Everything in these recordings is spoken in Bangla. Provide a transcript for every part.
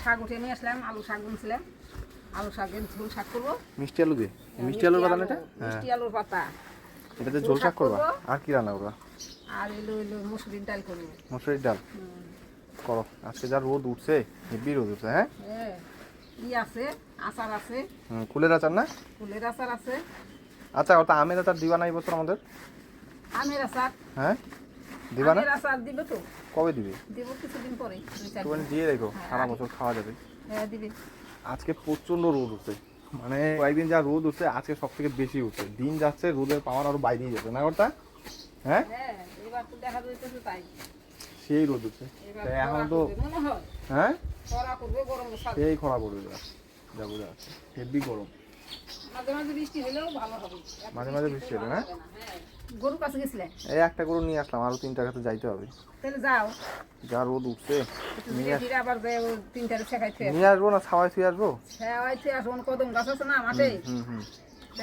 শাক উঠে নিয়ে আসলাম, আলু শাক বুনছিলাম, আলু শাকের ঝোল শাক করবো। মিষ্টি আলু দিয়ে? মিষ্টি আলুর পাতা না এটা? মিষ্টি আলুর পাতা এটাতে ঝোল শাক করবা? আর কি রান্না করবা? আর এলো মসুরির ডাল করবো। মসুরির ডাল করো। আজকে যা রোদ উঠছে, হেভি রোদ উঠছে। হ্যাঁ, ই আছে, আচার আছে। কুলের আচার না? কুলের আচার আছে। আচ্ছা, ওটা আমের আচার দিবা না এই বছর আমাদের? আমের আচার? হ্যাঁ, দিবা না? আমের আচার দিবে তো। কবে দিবে? দিব কিছুদিন পরে, 2-4 তুমি দিন। দিয়ে রেখো, সারা বছর খাওয়া যাবে। হ্যাঁ দিবে। আজকে প্রচন্ড রোদ উঠছে, মানে কয়েকদিন যা রোদ উঠছে আজকে সব থেকে বেশি উঠছে। দিন যাচ্ছে রোদের পাওয়ার আরো বাইরেই যাচ্ছে না ওটা? হ্যাঁ, এবার তো দেখা যাইতেছে তাই। সেই রোদ উঠছে। এখন তো হ্যাঁ খরা করবে, গরম সেই খরা পড়বে, যা বোঝা যাচ্ছে হেভি গরম। মাঝে মাঝে বৃষ্টি হলেও ভালো হবে। মাঝে মাঝে বৃষ্টি হলে না? গরু কাছে গেছিলে? এই একটা গরু নিয়ে আসলাম, আরো 3টার কাছে যাইতে হবে। তাহলে যাও, যা রোদ উঠছে ফিরে আবার যাই 3টার শেখাইতে নিয়ে আসবো না, ছাওয়াই থুয়ে আসবো। শেখাইতে আসবো। কদম গাছ আছে না মাঠে?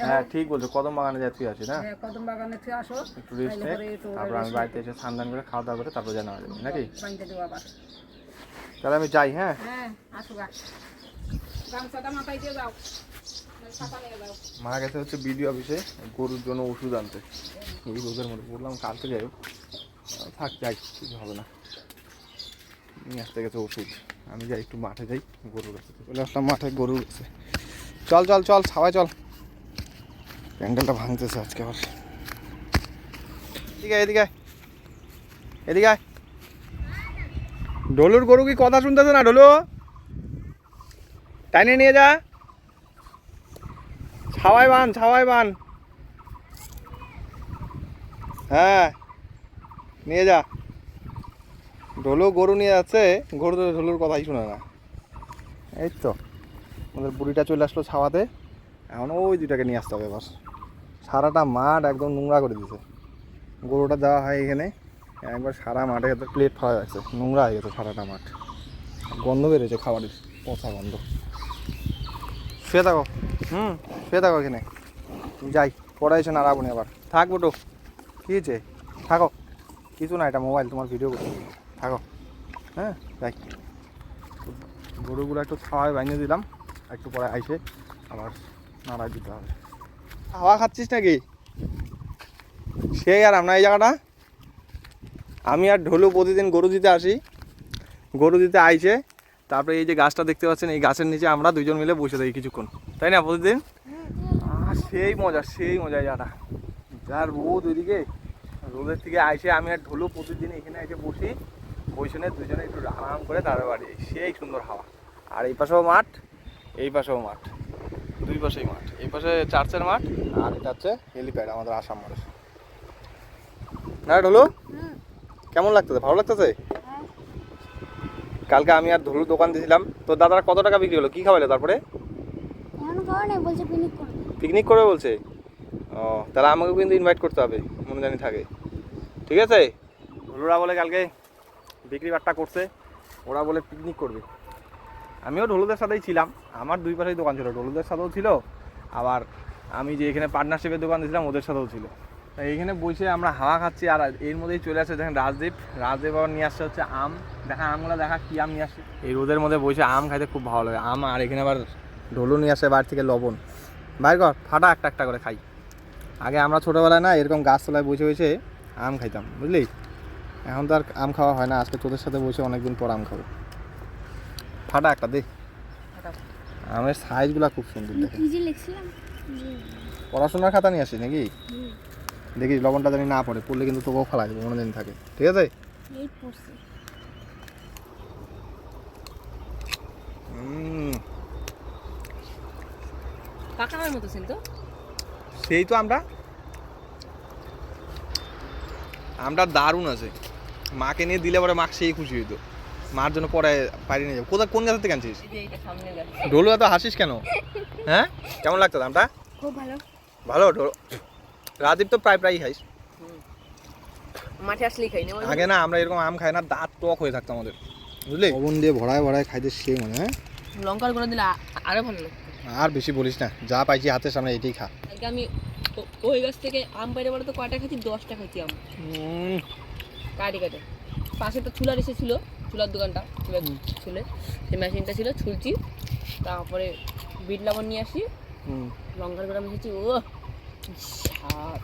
হ্যাঁ ঠিক বলছো, কদম বাগানে যাই থুয়ে আসি না? কদম বাগানে থুয়ে আসো, একটু রেস্ট নেই, তারপর আমি বাড়িতে এসে স্নান দান করে খাওয়া দাওয়া করে তারপর জানা যাবে নাকি? বাড়িতে দেবো আবার। তাহলে আমি যাই। হ্যাঁ আসো গা, গামছাটা মাথায় দিয়ে যাও, ছাতা নিয়ে যাও। মা গেছে হচ্ছে বিডিও অফিসে গরুর জন্য ওষুধ আনতে। এই রোদের মধ্যে বললাম কালকে যাই, থাক যাই, কিছু হবে না। নিয়ে আসতে গেছে ওষুধ, আমি যাই একটু মাঠে যাই, গরুর কাছে চলে আসলাম। মাঠে গরুর কাছে চল চল চল, ছাওয়াই চল। প্যান্ডেলটা ভাঙতেছে আজকে আবার। এদিকে এদিকে এদিকে। ঢোলুর গরু কি কথা শুনতেছে না? ঢোলু টাইনে নিয়ে যা, ছাওয়াই বান, ছাওয়াই বান। হ্যাঁ নিয়ে যা। ঢোলু গরু নিয়ে যাচ্ছে, গরু তো ঢোলুর কথাই শোনে না। এই তো আমাদের বুড়িটা চলে আসলো ছাওয়াতে, এখন ওই দুটাকে নিয়ে আসতে হবে। এবার সারাটা মাঠ একদম নোংরা করে দিয়েছে। গরুটা দেওয়া হয় এখানে, একবার সারা মাঠে প্লেট ফালা যাচ্ছে, নোংরা হয়ে গেছে সারাটা মাঠ। গন্ধ বেরোচ্ছে খাবারের, পচা গন্ধ। শুয়ে থাকো, শুয়ে থাকো এখানে, যাই পড়া এসে নাড়াবো না। আবার থাক বটু, কী হয়েছে? থাকো, কিছু না, এটা মোবাইল, তোমার ভিডিও করতে থাকো। হ্যাঁ যাই, গরুগুলো একটু খাওয়ায় বানিয়ে দিলাম, একটু পরে আইসে আবার নাড়াই দিতে হবে। হাওয়া খাচ্ছিস নাকি? সে আর আমরা এই জায়গাটা, আমি আর ঢোলু প্রতিদিন গরু দিতে আসি, গরু দিতে আইসে তারপরে এই যে গাছটা দেখতে পাচ্ছেন, এই গাছের নিচে আমরা দুজন মিলে বসে থাকি কিছুক্ষণ, তাই না প্রতিদিন? সেই মজা, সেই মজা জায়গাটা। যার রোদ ওইদিকে, রোদের থেকে আইসে আমি আর ঢোলু প্রতিদিন এখানে এসে বসি, বসে দুজনে একটু আরাম করে তাদের বাড়ি। সেই সুন্দর হাওয়া। আর এই পাশেও মাঠ, এই পাশেও মাঠ, দুই পাশেই মাঠ। এই পাশে চার্চের মাঠ, আর এটা হচ্ছে হেলিপ্যাড আমাদের আসাম মাঠ। না ঢোলু, কেমন লাগতেছে? ভালো লাগতেছে? কালকে আমি আর ধলু দোকান দিয়েছিলাম, তো দাদারা কত টাকা বিক্রি হলো? কি খাওয়াইলো তারপরে? পিকনিক করবে বলছে। ও তাহলে আমাকে কিন্তু ইনভাইট করতে হবে, মনে জানি থাকে। ঠিক আছে, ঢোলুরা বলে কালকে বিক্রি বাট্টা করছে, ওরা বলে পিকনিক করবে। আমিও ঢোলুদের সাথেই ছিলাম, আমার দুই পাশেই দোকান ছিল, ঢোলুদের সাথেও ছিল, আবার আমি যে এখানে পার্টনারশিপের দোকান দিয়েছিলাম ওদের সাথেও ছিল। তাই এইখানে বসে আমরা হাওয়া খাচ্ছি। আর এর মধ্যেই চলে আসছে দেখেন রাজদীপ আবার নিয়ে আসছে হচ্ছে আম। দেখা আমগুলো, দেখা কী আম নিয়ে আসছে। এই রোদের মধ্যে বসে আম খাইতে খুব ভালো লাগে। আম, আর এখানে আবার ঢোলু নিয়ে আসে বাড়ি থেকে লবণ। বাইর কর, ফাটা একটা একটা করে খাই। আগে আমরা ছোটোবেলায় না এরকম গাছতলায় বসে বসে আম খাইতাম, বুঝলি? এখন তো আর আম খাওয়া হয় না, আজকে তোদের সাথে বসে অনেকদিন পর আম খাবো। ফাটা একটা দে। আমের সাইজগুলো খুব সুন্দর দেখে। পড়াশোনার খাতা নিয়ে আসি নাকি? দেখিস লবণটা জানি না পড়ে, পড়লে কিন্তু তোকেও খাওয়া যাবে, মনে দিন থাকে। ঠিক আছে? সেই তো আমরা দারুণ আছে। মাকে নিয়ে দিলে পরে মা সেই খুশি হইতো, মার জন্য পরে পারি নিয়ে যাবো। কোথায়, কোন গাছ থেকে আনছিস? ঢোলু এত হাসিস কেন? হ্যাঁ কেমন লাগতো আমটা? খুব ভালো। ভালো। রাজীব তো প্রায় খাইস, মাঠে আসলেই খাই না। আগে না আমরা এরকম আম খাই না, দাঁত টক হয়ে থাকতো আমাদের, বুঝলি? লবণ দিয়ে ভরায় ভরায় খাইতে সেই মনে। হ্যাঁ লঙ্কার গুঁড়ো দিলে আরো ভালো লাগতো। আর বেশি বলিস না, যা পাইছি হাতের সামনে এটাই খা। আমি ওই গাছ থেকে আম পাইলে বলে তো কয়টা খাইছি, 10টা খাইছি আম কাটে কাটে। পাশে তো চুলার এসেছিল, চুলার দোকানটা চুলে সেই মেশিনটা ছিল, ছুলছি, তারপরে বিট লবণ নিয়ে আসি, লঙ্কার গুঁড়া মিশিয়েছি। ও স্বাদ!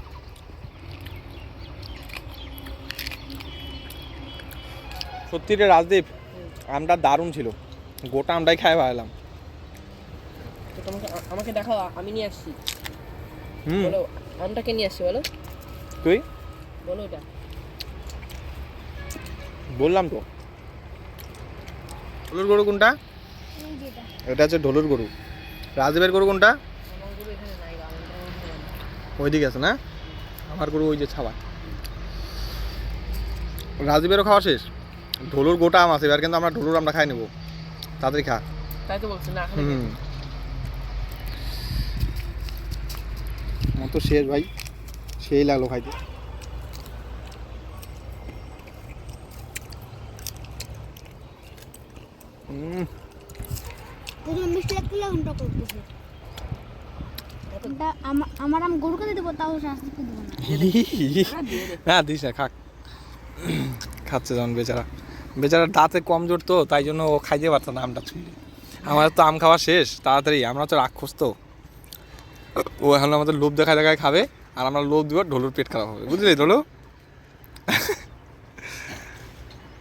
সত্যি রে রাজদীপ, আমটা দারুণ ছিল, গোটা আমটাই খাই ভাবলাম। তো আমাকে দেখাও, আমি নিয়ে আসছি। বলো আমটা কে নিয়ে আসছি, বলো তুই বলো এটা। বললাম তো। ঢোলুর গরু কোনটা? এটা হচ্ছে ঢোলুর গরু। রাজদীপের গরু কোনটা? আমার গরু এখানে নাই, ওইদিকে আছে না? আমার গরু ওই যে ছাওয়া। রাজদীপেরও খাওয়া শেষ, ঢোলুর গোটা আম আছে, এবার কিন্তু আমরা ঢোলুর আমরা খাই নেবো, তাড়াতাড়ি খা। তাই তো বলছি না। মতো শেষ ভাই, সেই লাগলো খাইতে। মিষ্টি লাগতে ঘন্টা করতেছে। আমার আম গরুকে দেবো, তাও শাস্তিকে দেবো না। হ্যাঁ দিস না, খাক। খাচ্ছে যখন বেচারা, বেচারার দাঁতে কমজোর তো, তাই জন্য ও খাইতে পারতো না আমটা ছুঁয়ে। আমাদের তো আম খাওয়া শেষ তাড়াতাড়ি, আমরা তো রাক্ষস তো। ও এখন আমাদের লোভ দেখায় দেখায় খাবে, আর আমরা লোভ দিব, ঢোলুর পেট খারাপ হবে, বুঝলি ঢোলু?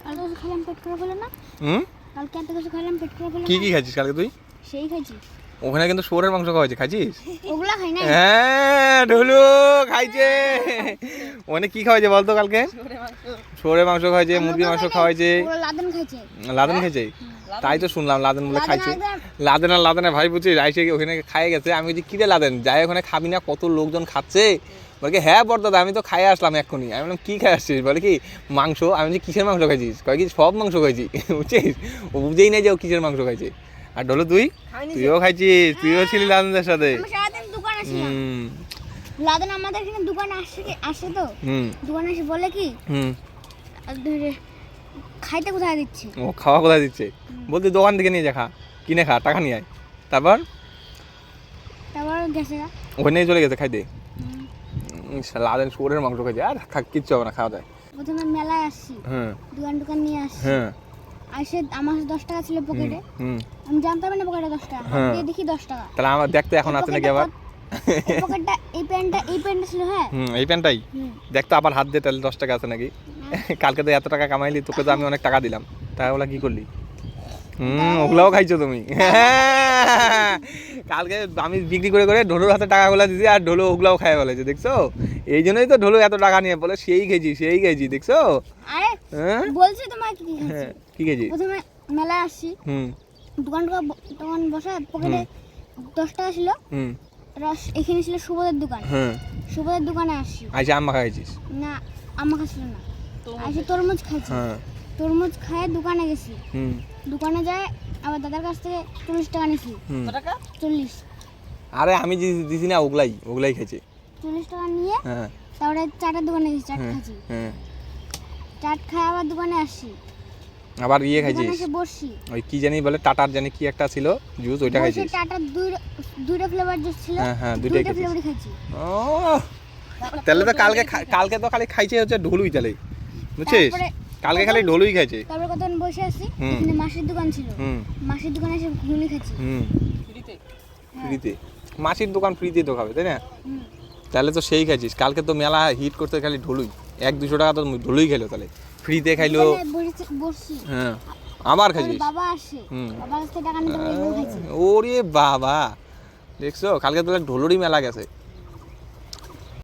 কালকে কিছু খাইলাম, পেট খারাপ হলো না? কালকে এত কিছু খাইলাম, পেট খারাপ হলো না? কি কি খাইছিস কালকে তুই? সেই খাইছি। ওখানে কিন্তু শুয়োরের মাংস খাওয়াইছে, খাইছিস? ওগুলা খাই না। হ্যাঁ ঢোলু খাইছে। ওখানে কি খাওয়াইছে বলতো কালকে? শুয়োরের মাংস খাওয়াইছে, মুরগির মাংস খাওয়াইছে, লাদেন খাইছে। লাদেন খাইছে? তাই তো শুনলাম লাদেন বলে খাইছে। লাদেন আর লাদেনে ভাই বুঝছিস, আইসে ওখানে খাইয়ে গেছে। আমি বলছি কিরে লাদেন, যাই ওখানে খাবি না, কত লোকজন খাচ্ছে। বলে কি হ্যাঁ বড়দাদা, আমি তো খাইয়ে আসলাম এক্ষুনি। আমি বললাম কি খাই আসছিস? বলে কি মাংস। আমি বলছি কিসের মাংস খাইছিস? কয় কি সব মাংস খাইছি। বুঝছিস, ও বুঝেই নাই যে ও কিসের মাংস খাইছে। আর ঢোলু তুইও খাইছিস, তুইও ছিলি লাদেনদের সাথে। আমি সারাদিন দোকানে ছিলাম। লাদেন আমাদের এখানে দোকানে আসে তো, দোকানে এসে বলে কি খাইতে কোথায় দিচ্ছে? ও খাওয়া কোথায় দিচ্ছে? বলতে দোকান থেকে নিয়ে যা, খা, কিনে খা, টাকা নিয়ে আয়। তারপর গেছে, ওখানেই চলে গেছে খাইতে। লাদেন শুয়োরের মাংস খাইছে, আর কিচ্ছু হবে না, খাওয়া যায়। প্রথমে মেলায় আসছি, দোকান নিয়ে আসছি, আসে আমার 10 টাকা ছিল পকেটে। আমি জানতাম না পকেটে 10 টাকা, দিয়ে দেখি 10 টাকা। তাহলে আমার দেখতে এখন আছে নাকি আবার? পকেটটা এই প্যান্টটা ছিল। হ্যাঁ এই প্যান্টটাই দেখতো, আবার হাত দিয়ে, তাহলে 10 টাকা আছে নাকি? কালকে তো এত টাকা কামাইলি, তোকে তো আমি অনেক টাকা দিলাম, তাই ওগুলা কি করলি? ওগুলাও খাইছো তুমি? কালকে আমি বিক্রি করে করে ঢোলুর হাতে টাকাগুলো দিছি, আর ঢোলু ওগুলাও খাই বলেছে, দেখছো? এই জন্যই তো ঢোলু এত টাকা নিয়ে বলে সেই খেয়েছি, দেখছো? বলছি তোমাকে কি খেয়েছি? প্রথমে মেলায় আসছি, দোকান বসে পকেটে 10 টাকা ছিল। এখানে ছিল সুবোধের দোকান, সুবোধের দোকানে আসছি। আচ্ছা আম্মা খাইছিস? না আম্মা খাচ্ছিল না, আচ্ছা তরমুজ খাইছি। তরমুজ খায় দোকানে গেছি, দোকানে যায় আবার দাদার কাছ থেকে 40 টাকা নিয়েছি। 40? আরে আমি দিছি না, ওগুলাই খাইছে। 40 টাকা নিয়ে তারপরে চাটের দোকানে গেছি, চাট খাইছি। চাট খাই আবার দোকানে আসছি, আবার খাইছিস? এসে বসছি, ওই কি জানি বলে টাটার জানি কি একটা ছিল জুস, ওইটা খাইছিস? টাটার দুইটা ফ্লেভার জুস ছিল। হ্যাঁ দুইটাই ফ্লেভারই খাইছি। ও তাহলে তো কালকে তো খালি খাইছে হচ্ছে ঢোলুই, তাহলে বুঝছিস? কালকে খালি ঢোলুই খাইছে। তারপর কতক্ষণ বসে আছি, এখানে মাসির দোকান ছিল, মাসির দোকানে এসে ঘুগনি খাচ্ছি ফ্রিতে। মাসির দোকান ফ্রিতে তো খাবে, তাই না? তাহলে তো সেই খাইছিস। কালকে তো মেলা হিট করতে খালি ঢোলুই, 100-200 টাকা তো ঢোলুই খাইলো, তাহলে ফ্রিতে খাইলো। হ্যাঁ আবার খাইছিস? বাবা আসে, বাবার কাছ থেকে টাকা নিতে খাইছি। ওরে বাবা, দেখছো কালকে তো ঢোলুরই মেলা গেছে।